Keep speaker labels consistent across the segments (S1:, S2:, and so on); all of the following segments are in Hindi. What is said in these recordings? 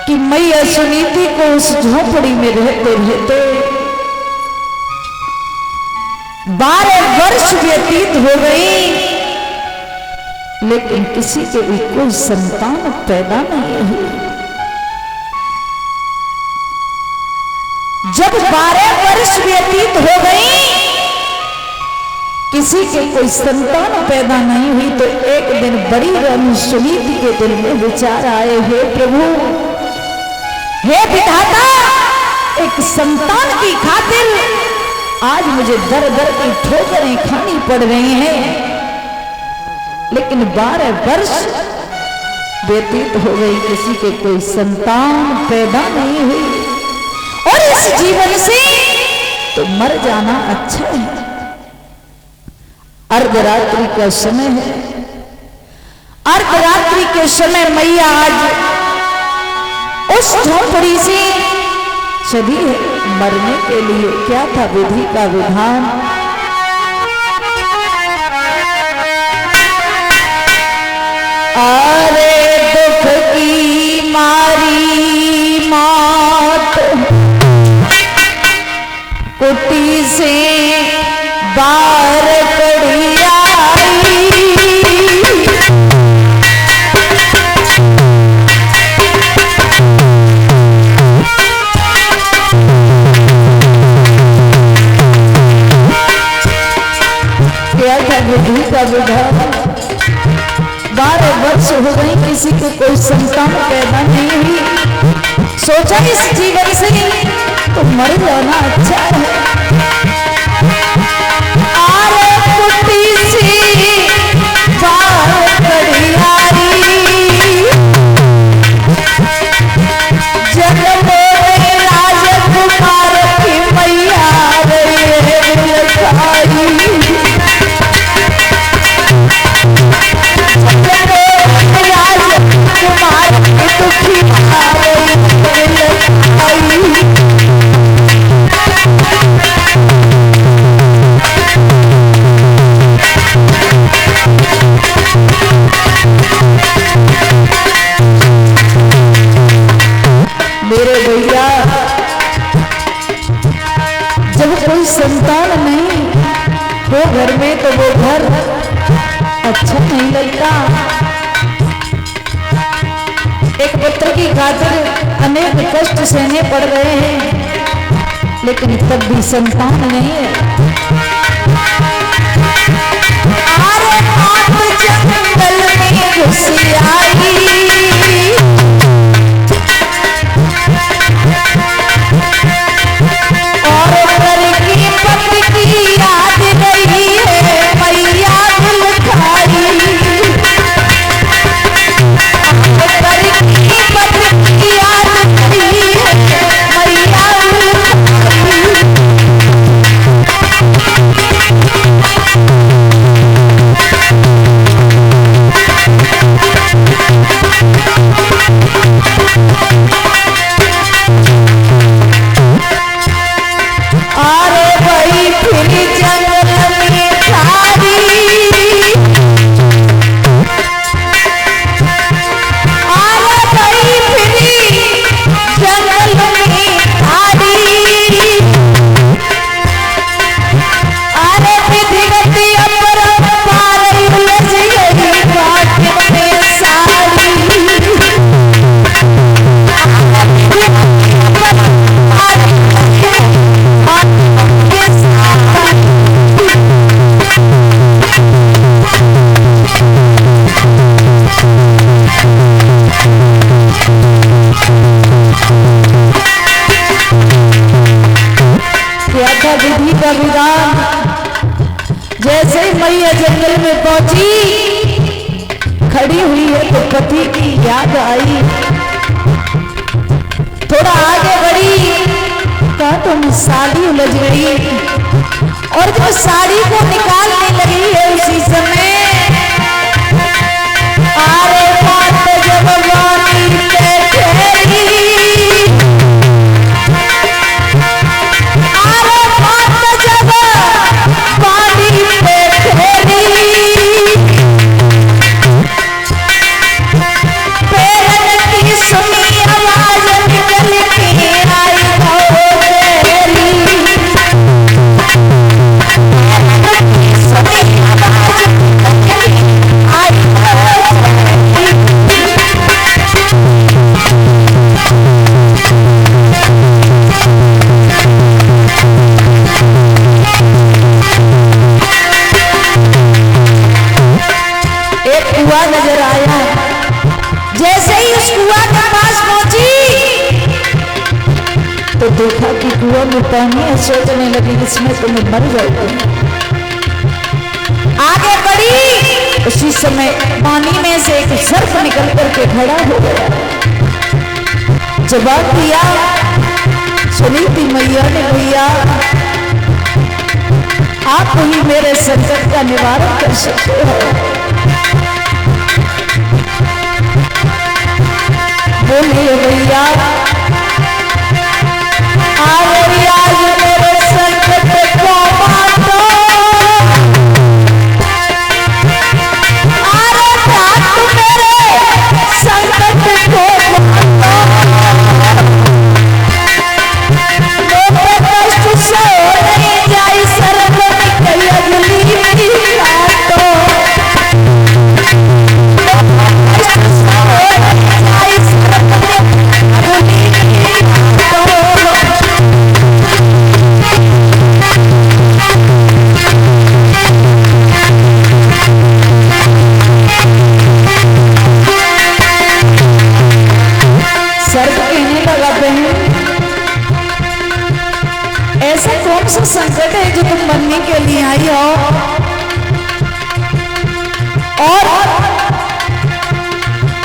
S1: कि मैया सुनीति को उस झोपड़ी में रहते रहते 12 वर्ष व्यतीत हो गई, लेकिन किसी के भी कोई संतान पैदा नहीं हुई। जब 12 वर्ष व्यतीत हो गई, किसी के कोई संतान पैदा नहीं हुई, तो एक दिन बड़ी रानी सुनीति के दिल में विचार आए, हे प्रभु, हे विधाता, एक संतान की खातिर आज मुझे दर दर की ठोकरें खानी पड़ रही हैं, लेकिन 12 वर्ष व्यतीत हो गई, किसी के कोई संतान पैदा नहीं हुई, और इस जीवन से तो मर जाना अच्छा है। अर्धरात्रि का समय है, अर्धरात्रि के समय मैया आज उस झोपड़ी से चली है मरने के लिए। क्या था विधि का विधान? अरे दुख की मारी मौत कुटी से बाहर कड़ी आई, क्या था विधि का विधान? 12 वर्ष हो गई, किसी को कोई संतान पैदा नहीं हुई। सोचा इस जीवन से तो मर जाना अच्छा है। आरे कुटी सी बाहर कड़ी आई, जन्म राजकुमार की मैया मेरे भैया, जब कोई संतान नहीं हो घर में तो वो घर अच्छा नहीं लगता। एक पुत्र की खातिर अनेक कष्ट सहने पड़ रहे हैं, लेकिन तब भी संतान नहीं है। आरे आप जंगल में घुस आई, और घर की पत्नी याद रही है, मैया दिल खाई। घर की पत्नी याद रही है, मैया अरे भाई फिर जंगल में थारी, अरे भाई फिर जंगल में थारी, अरे विधिवती अपरंपार उलझ गई बात में सारी। क्या था विधि का विधान? जैसे ही मैया जंगल में पहुंची, खड़ी हुई है तो पति की याद आई। थोड़ा आगे बढ़ी, कहा तो साड़ी उलझ गई, और जब साड़ी को निकालने लगी है उसी समय आरे बात जब वाणी पे ठहरी, आरे बात जब वाणी पे ठहरी, पैरन की सुनी आवाज एक कुआं नजर आया। जैसे ही उस कुआं के पास पहुंची तो देखा कि कुआं में पानी है। सोचने लगी इसमें तो मैं मर जाऊंगी। आगे बढ़ी, उसी समय पानी में से एक सर्प निकल करके खड़ा हो गया। जवाब दिया सुनीति मैया ने, भैया आप ही मेरे संकट का निवारण कर सकते हो। बोलिए भैया, आज मेरे संकट को बांटो। मेरे संकट को कष्ट से नहीं जाई सरग निकल अगली काटो। ऐसा कौन सा संकट है जो तुम बनने के लिए आई हो और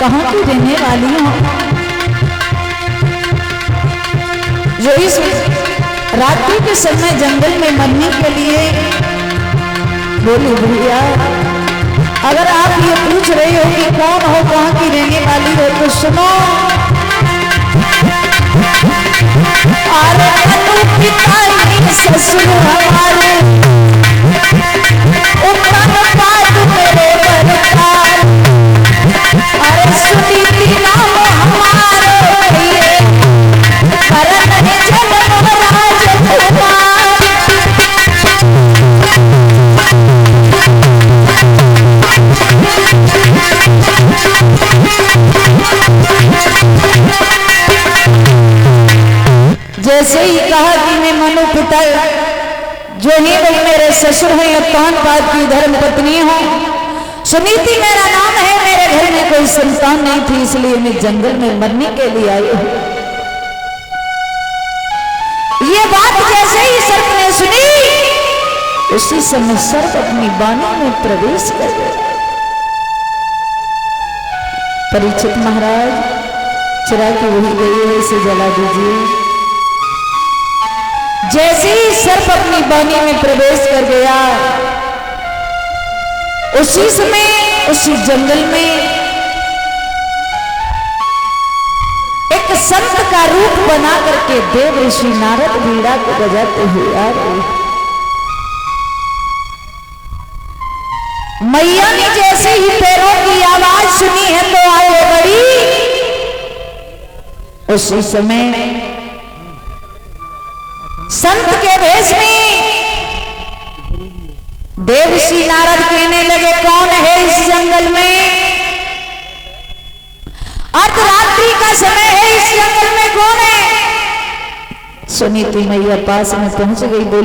S1: कहां की रहने वाली हो, जो इस रात्रि के समय जंगल में मरने के लिए बोली। भैया अगर आप ये पूछ रहे हो कि कौन हो, कहां की रहने वाली हो, तो सुनो। ससुर हमारे मेरे बरकार, अरे सुनीति नाम हमारे करण जैसे ही कहा कि मैं मनु पिता जो ही वही मेरे ससुर हैं, उत्तान पाद की धर्म पत्नी हूँ। सुनीति मेरा नाम है, मेरे घर में कोई संतान नहीं थी, इसलिए मैं जंगल में मरने के लिए आई हूँ। ये बात जैसे ही सर्प ने सुनी, उसी समय सर्प अपनी बाणी में प्रवेश कर गया। परीक्षित महाराज, चिराग की वही गई है, इसे जला दीजिए। जैसे ही सर्प अपनी बाणी में प्रवेश कर गया, उसी समय उसी जंगल में एक संत का रूप बना करके देव ऋषि नारद वीणा को बजाते हुए आ रहे। मैया ने जैसे ही पैरों की आवाज सुनी है तो आगे बढ़ी। उसी समय संत के भेष में देवर्षि नारद कहने लगे, कौन है इस जंगल में? अर्धरात्रि का समय है, इस जंगल में कौन है? सुनीति मैया पास में पहुंच गई, बोली